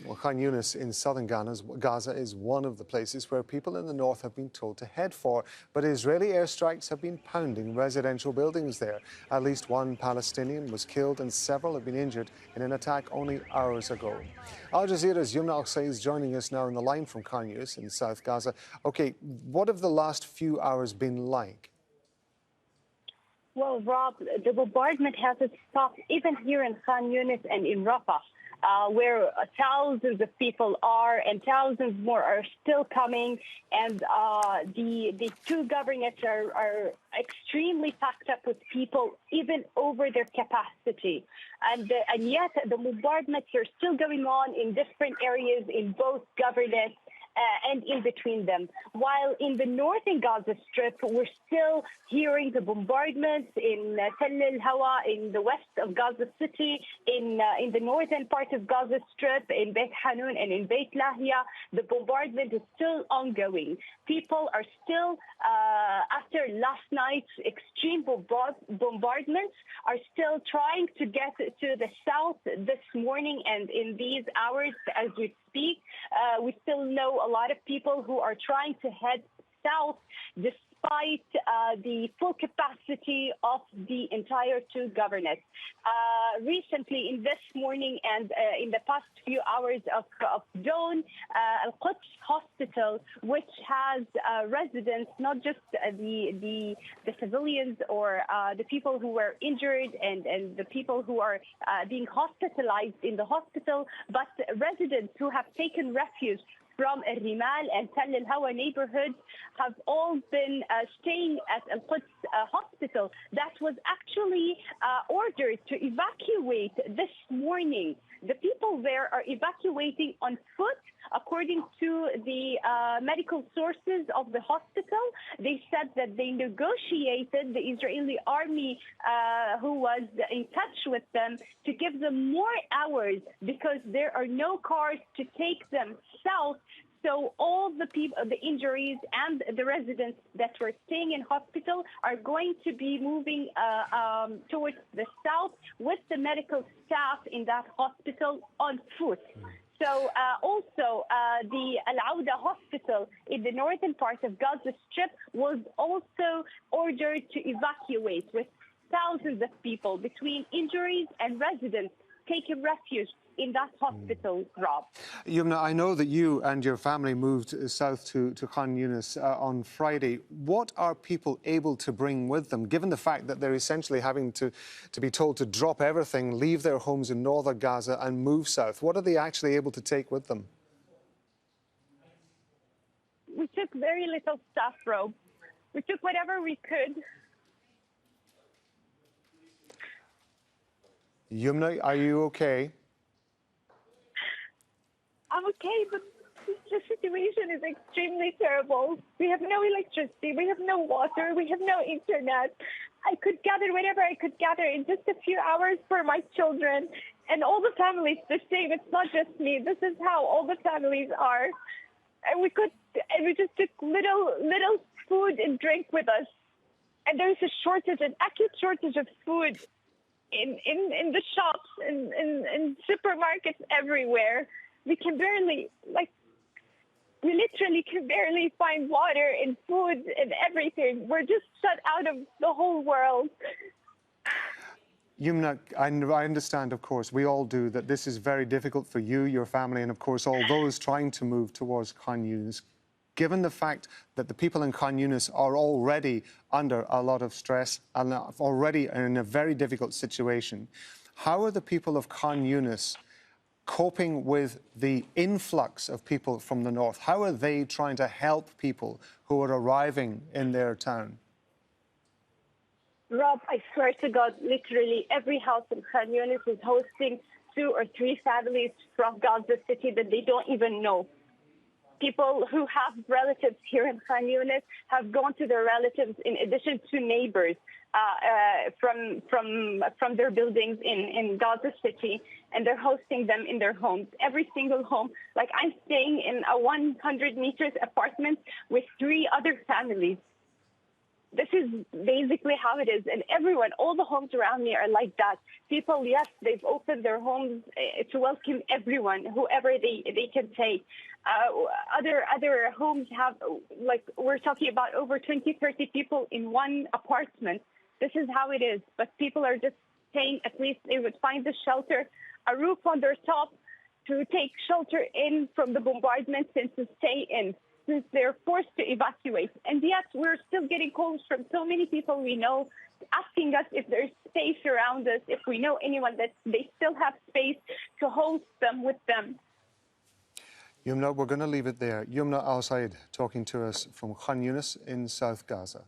Well, Khan Younis in southern Gaza is one of the places where people in the north have been told to head for. But Israeli airstrikes have been pounding residential buildings there. At least one Palestinian was killed and several have been injured in an attack only hours ago. Al Jazeera's Youmna is joining us now on the line from Khan Younis in South Gaza. OK, what have the last few hours been like? Well, Rob, the bombardment hasn't stopped even here in Khan Younis and in Rafah, where thousands of people are and thousands more are still coming. And the two governorates are extremely packed up with people, even over their capacity. And yet the bombardments are still going on in different areas in both governorates. And in between them. While in the northern Gaza Strip, we're still hearing the bombardments in Tell al-Hawa, in the west of Gaza City, in the northern part of Gaza Strip, in Beit Hanun and in Beit Lahia. The bombardment is still ongoing. People are still, after last night's extreme bombardments, are still trying to get to the south this morning and in these hours as we speak. We still know a lot of people who are trying to head south despite the full capacity of the entire two governorates. Recently, in this morning and in the past few hours of dawn, Al-Quds Hospital, which has residents, not just the civilians or the people who were injured and the people who are being hospitalized in the hospital, but residents who have taken refuge from Al-Rimal and Tell al-Hawa neighborhoods have all been staying at Al-Quds Hospital. That was actually ordered to evacuate this morning. The people there are evacuating on foot. According to the medical sources of the hospital, they said that they negotiated the Israeli army who was in touch with them to give them more hours because there are no cars to take them south. So all the people, the injuries and the residents that were staying in hospital are going to be moving towards the south with the medical staff in that hospital on foot. So also the Al-Awda hospital in the northern part of Gaza Strip was also ordered to evacuate with thousands of people between injuries and residents taking refuge in that hospital, Rob. Youmna, I know that you and your family moved south to Khan Younis on Friday. What are people able to bring with them, given the fact that they're essentially having to be told to drop everything, leave their homes in northern Gaza and move south? What are they actually able to take with them? We took very little stuff, Rob. We took whatever we could. Youmna, are you okay? I'm okay, but the situation is extremely terrible. We have no electricity, we have no water, we have no internet. I could gather whatever I could gather in just a few hours for my children and all the families the same. It's not just me. This is how all the families are. And we just took little food and drink with us. And there's a shortage, an acute shortage of food in the shops, in supermarkets everywhere. We literally can barely find water and food and everything. We're just shut out of the whole world. Youmna, I understand, of course, we all do, that this is very difficult for you, your family, and, of course, all those trying to move towards Khan Younis. Given the fact that the people in Khan Younis are already under a lot of stress and already in a very difficult situation, how are the people of Khan Younis coping with the influx of people from the north? How are they trying to help people who are arriving in their town? Rob, I swear to God, literally every house in Khan Younis is hosting 2 or 3 families from Gaza City that they don't even know. People who have relatives here in Khan Younis have gone to their relatives in addition to neighbors from their buildings in Gaza City, and they're hosting them in their homes. Every single home. Like, I'm staying in a 100 meters apartment with 3 other families. This is basically how it is. And everyone, all the homes around me are like that. People, yes, they've opened their homes to welcome everyone, whoever they can take. Other homes have, like, we're talking about over 20, 30 people in one apartment. This is how it is. But people are just saying at least they would find a shelter, a roof on their top to take shelter in from the bombardment and to stay in, since they're forced to evacuate. And yet we're still getting calls from so many people we know asking us if there's space around us, if we know anyone that they still have space to host them with them. Youmna, we're going to leave it there. Youmna Al-Sayed talking to us from Khan Younis in South Gaza.